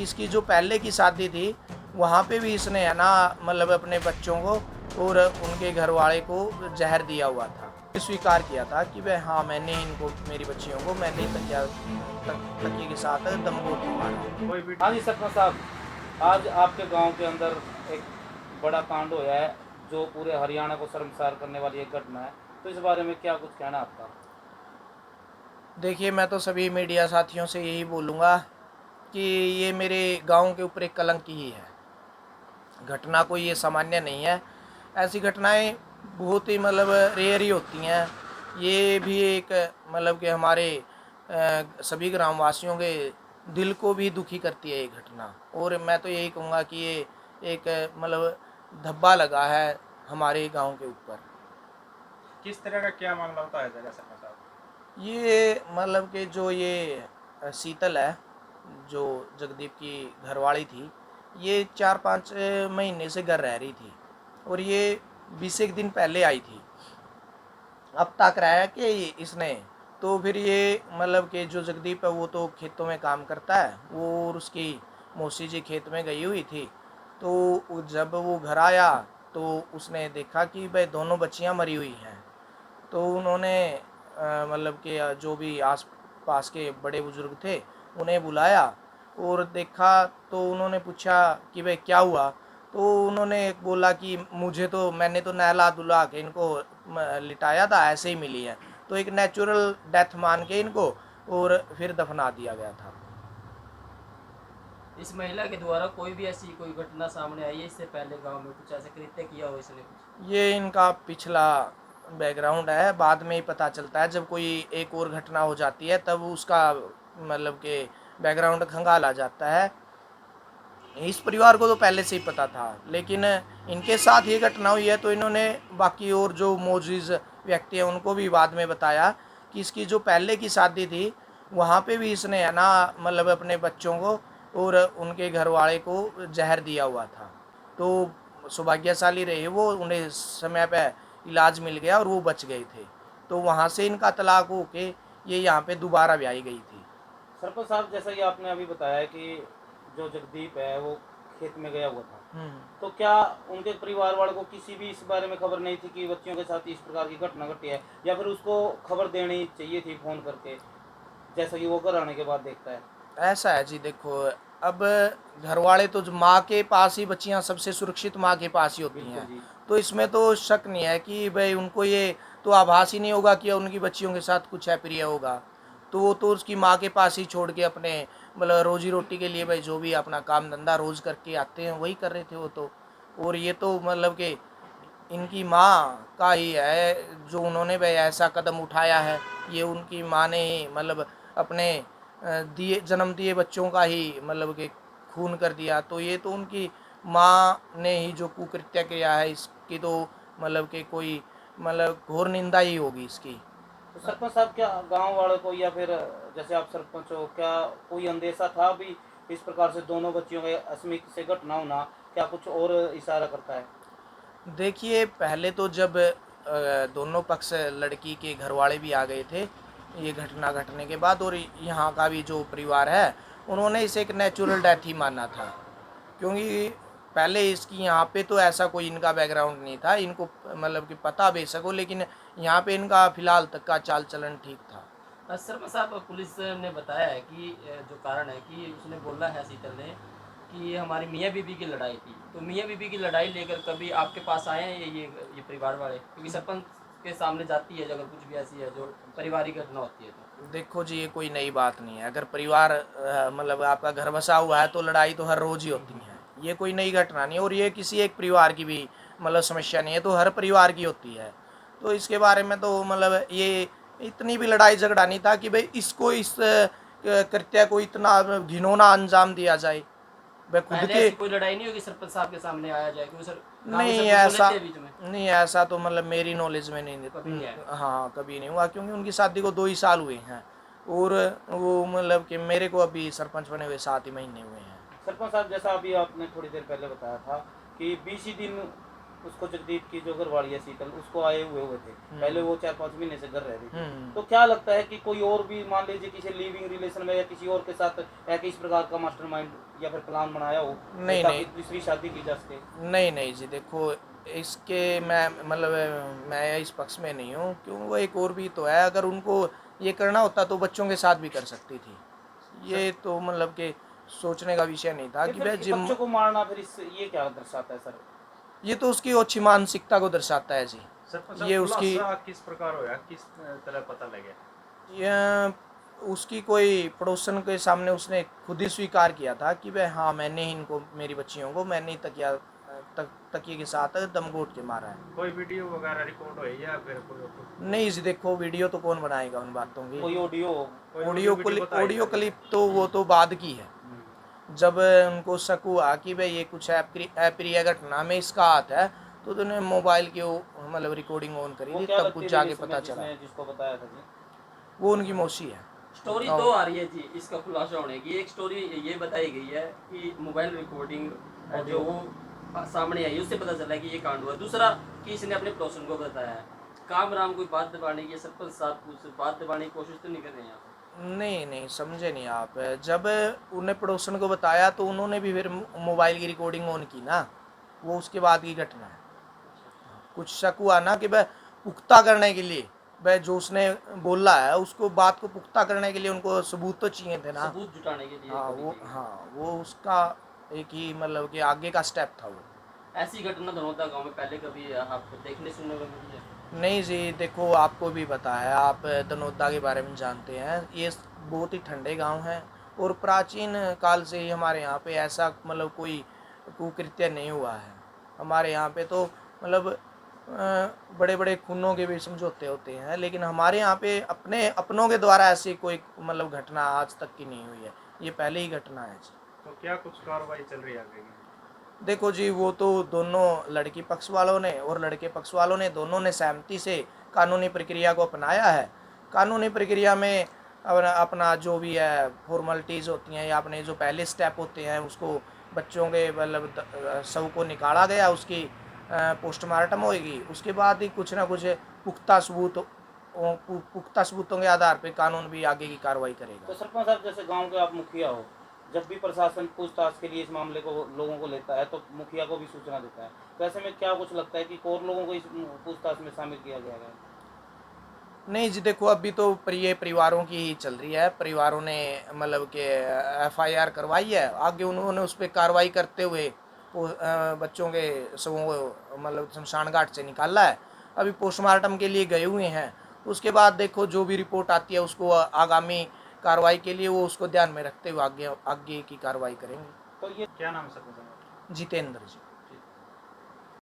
कि इसकी जो पहले की शादी थी वहाँ पे भी इसने है ना मतलब अपने बच्चों को और उनके घर वाले को जहर दिया हुआ था। स्वीकार किया था कि भाई हाँ मैंने इनको मेरी बच्चियों को मैंने तकिए के साथ दम घोट के मारा। हाँ जी सरपंच साहब, आज आपके गांव के अंदर एक बड़ा कांड हुआ है जो पूरे हरियाणा को शर्मसार करने वाली एक घटना है, तो इस बारे में क्या कुछ कहना है आपका? देखिए, मैं तो सभी मीडिया साथियों से यही बोलूँगा कि ये मेरे गांव के ऊपर एक कलंक ही है। घटना कोई ये सामान्य नहीं है। ऐसी घटनाएं बहुत ही मतलब रेयर ही होती हैं। ये भी एक मतलब कि हमारे सभी ग्रामवासियों के दिल को भी दुखी करती है ये घटना। और मैं तो यही कहूँगा कि ये एक मतलब धब्बा लगा है हमारे गांव के ऊपर। किस तरह का क्या मामला होता है जरा सरपंच साहब? ये मतलब कि जो ये शीतल है, जो जगदीप की घरवाली थी, ये 4-5 महीने से घर रह रही थी और ये 20 दिन पहले आई थी। अब तक रहा है कि इसने तो फिर ये मतलब कि जो जगदीप है वो तो खेतों में काम करता है, वो और उसकी मौसी जी खेत में गई हुई थी। तो जब वो घर आया तो उसने देखा कि भाई दोनों बच्चियां मरी हुई हैं। तो उन्होंने मतलब कि जो भी आस पास के बड़े बुजुर्ग थे उन्हें बुलाया और देखा। तो उन्होंने पूछा कि भाई क्या हुआ। तो उन्होंने बोला कि मुझे तो मैंने तो नहला धुला के इनको लिटाया था, ऐसे ही मिली है। तो एक नेचुरल डेथ मान के इनको और फिर दफना दिया गया था। इस महिला के द्वारा कोई भी ऐसी कोई घटना सामने आई है इससे पहले गांव में कुछ ऐसे कृत्य किया हो इसने कुछ? ये इनका पिछला बैकग्राउंड है, बाद में ही पता चलता है। जब कोई एक और घटना हो जाती है तब उसका मतलब कि बैकग्राउंड खंगाला जाता है। इस परिवार को तो पहले से ही पता था, लेकिन इनके साथ ये घटना हुई है तो इन्होंने बाकी और जो मौजूद व्यक्ति हैं उनको भी बाद में बताया कि इसकी जो पहले की शादी थी वहाँ पे भी इसने है ना मतलब अपने बच्चों को और उनके घर वाले को जहर दिया हुआ था। तो सौभाग्यशाली रहे वो, उन्हें समय पे इलाज मिल गया और वो बच गए थे। तो वहाँ से इनका तलाक हो के ये यहाँ पे दोबारा ब्याही गई थी। सरपंच साहब, जैसा कि आपने अभी बताया कि जो जगदीप है वो खेत में गया हुआ था, तो क्या उनके परिवार वालों को किसी भी इस बारे में खबर नहीं थी कि बच्चियों के साथ इस प्रकार की घटना घटी है, या फिर उसको खबर देनी चाहिए थी फ़ोन करके, जैसा कि वो घर आने के बाद देखता है? ऐसा है जी, देखो अब घर वाले तो जो माँ के पास ही बच्चियाँ सबसे सुरक्षित माँ के पास ही होती बिल्कुल हैं। जी। तो इसमें तो शक नहीं है कि भाई उनको ये तो आभास ही नहीं होगा कि उनकी बच्चियों के साथ कुछ अप्रिय होगा। तो वो तो उसकी माँ के पास ही छोड़ के अपने मतलब रोजी रोटी के लिए भाई जो भी अपना काम धंधा रोज़ करके आते हैं वही कर रहे थे वो तो। और ये तो मतलब कि इनकी माँ का ही है जो उन्होंने भाई ऐसा कदम उठाया है। ये उनकी माँ ने ही मतलब अपने दिए जन्म दिए बच्चों का ही मतलब कि खून कर दिया। तो ये तो उनकी माँ ने ही जो कुकृत्य किया है, इसकी तो मतलब कि कोई मतलब घोर निंदा ही होगी इसकी। तो सरपंच साहब, क्या गांव वालों को या फिर जैसे आप सरपंच हो, क्या कोई अंदेशा था भी इस प्रकार से दोनों बच्चियों के अस्मित से घटना होना क्या कुछ और इशारा करता है? देखिए, पहले तो जब दोनों पक्ष लड़की के घर वाले भी आ गए थे ये घटना घटने के बाद, और यहाँ का भी जो परिवार है उन्होंने इसे एक नेचुरल डेथ ही माना था। क्योंकि पहले इसकी यहाँ पे तो ऐसा कोई इनका बैकग्राउंड नहीं था, इनको मतलब कि पता बेशक हो, लेकिन यहाँ पे इनका फिलहाल तक का चाल चलन ठीक था। सरपंच साहब, पुलिस ने बताया है कि जो कारण है कि उसने बोला है शीतल ने कि हमारी मियाँ बीबी की लड़ाई थी। तो मियाँ बीबी की लड़ाई लेकर कभी आपके पास आए हैं ये परिवार वाले? क्योंकि सरपंच के सामने जाती है अगर कुछ भी ऐसी है जो पारिवारिक घटना होती है तो। देखो जी, ये कोई नई बात नहीं है। अगर परिवार मतलब आपका घर बसा हुआ है तो लड़ाई तो हर रोज़ ही होती है। ये कोई नई घटना नहीं है और ये किसी एक परिवार की भी मतलब समस्या नहीं है, तो हर परिवार की होती है। तो इसके बारे में तो मतलब ये इतनी भी लड़ाई झगड़ा नहीं था कि भाई इसको इस कृत्य को इतना घिनौना अंजाम दिया जाए। भाई खुद पहले के ऐसी कोई लड़ाई नहीं होगी सरपंच साहब के सामने आया जाए, क्योंकि सर गाँव के नहीं सरपंच बोले ऐसा थे बीच में? नहीं ऐसा तो मतलब मेरी नॉलेज में नहीं। कभी नहीं आया? हाँ, कभी नहीं हुआ क्योंकि उनकी शादी को 2 ही साल हुए हैं और वो मतलब कि मेरे को अभी सरपंच बने हुए 7 ही महीने हुए हैं। सरपंच साहब, जैसा अभी आपने थोड़ी देर पहले बताया था कि 20 ही दिन उसको जगदीप की जो घरवाली है शीतल, उसको आए हुए थे। पहले वो 4-5 महीने से घर रह रही थी। तो क्या लगता है कि कोई और भी मान लीजिए किसी लिविंग रिलेशन में या किसी और के साथ या किस प्रकार का मास्टरमाइंड या फिर प्लान बनाया हो नहीं, ताकि नहीं। दूसरी शादी की जा सके? नहीं नहीं जी, देखो इसके मैं मतलब मैं इस पक्ष में नहीं हूँ, क्यों वो एक और भी तो है। अगर उनको ये करना होता तो बच्चों के साथ भी कर सकती थी। ये तो मतलब कि सोचने का विषय नहीं था ये कि फिर भाई जिम, बच्चों को मारना फिर इससे ये क्या दर्शाता है सर? ये तो उसकी अच्छी मानसिकता को दर्शाता है जी। सरपंच ये साहब, उसकी खुलासा किस प्रकार होया, किस तरह पता लगे? ये उसकी कोई पड़ोसन के सामने उसने खुद ही स्वीकार किया था कि भाई हाँ, मैंने ही इनको, मेरी बच्चियों को मैंने ही तकिए के साथ दम घोट के मारा है। कोई वीडियो वगैरह रिकॉर्ड हुई या फिर कोई नहीं जी, देखो वीडियो तो कौन बनाएगा उन बातों की। कोई ऑडियो? कोई ऑडियो बताई ऑडियो जाए? क्लिप तो वो तो बाद की है। जब उनको शक हुआ कि भाई ये कुछ अप्रिय घटना में इसका हाथ है, तो उन्होंने मोबाइल की मतलब रिकॉर्डिंग ऑन करी वो थी, क्या तब लगती कुछ है जाके रिलेशन पता में चला। जिसको बताया था जी? वो उनकी मौसी है। स्टोरी दो आ रही है जी इसका खुलासा होने की। एक स्टोरी ये बताई गई है कि मोबाइल रिकॉर्डिंग जो वो सामने आई, उससे पता चला कि ये कांड हुआ। दूसरा कि इसने अपने पड़ोसन को बताया है। काम राम कोई बात दबाने की, सरपंच साहब कुछ बात दबाने की कोशिश तो नहीं कर रहे हैं यहाँ पे? नहीं नहीं, समझे नहीं आप। जब उन्हें पड़ोसन को बताया तो उन्होंने भी फिर मोबाइल की रिकॉर्डिंग ऑन की ना, वो उसके बाद की घटना है। कुछ शक हुआ ना कि वह पुख्ता करने के लिए, वह जो उसने बोला है उसको, बात को पुख्ता करने के लिए उनको सबूत तो चाहिए थे ना। सबूत जुटाने के लिए हाँ बड़ी वो, की गई। हाँ वो उसका एक ही मतलब कि आगे का स्टेप था वो। ऐसी घटना धनौदा गांव में पहले कभी आपको देखने सुनने को मिली है? नहीं जी, देखो आपको भी पता है, आप दनौदा के बारे में जानते हैं, ये बहुत ही ठंडे गांव हैं और प्राचीन काल से ही हमारे यहाँ पे ऐसा मतलब कोई कुकृत्य नहीं हुआ है। हमारे यहाँ पे तो मतलब बड़े बड़े खूनों के भी समझौते होते हैं, लेकिन हमारे यहाँ पे अपने अपनों के द्वारा ऐसी कोई मतलब घटना आज तक की नहीं हुई है। ये पहले ही घटना है जी। तो क्या कुछ कार्रवाई चल रही है आगे की? देखो जी, वो तो दोनों लड़की पक्ष वालों ने और लड़के पक्ष वालों ने दोनों ने सहमति से कानूनी प्रक्रिया को अपनाया है। कानूनी प्रक्रिया में अपना जो भी है फॉर्मेलिटीज़ होती हैं या अपने जो पहले स्टेप होते हैं, उसको बच्चों के मतलब शव को निकाला गया, उसकी पोस्टमार्टम होएगी, उसके बाद ही कुछ ना कुछ पुख्ता सबूतों के आधार पर कानून भी आगे की कार्रवाई करेगा। तो सरपंच साहब, जैसे गांव के आप मुखिया हो, जब भी प्रशासन पूछताछ के लिए इस मामले को लोगों को लेता है तो मुखिया को भी सूचना देता है। तो ऐसे में क्या कुछ लगता है कि और लोगों को इस पूछताछ में शामिल किया गया है? नहीं जी, देखो अभी तो ये परिवारों की ही चल रही है। परिवारों ने मतलब कि FIR करवाई है, आगे उन्होंने उस पर कार्रवाई करते हुए बच्चों के शवों को मतलब शमशान घाट से निकाला है। अभी पोस्टमार्टम के लिए गए हुए हैं। उसके बाद देखो जो भी रिपोर्ट आती है उसको आगामी कार्रवाई के लिए वो उसको ध्यान में रखते हुए आगे आगे की कार्रवाई करेंगे। तो ये क्या नाम है सरपंच साहब? जितेंद्र जी।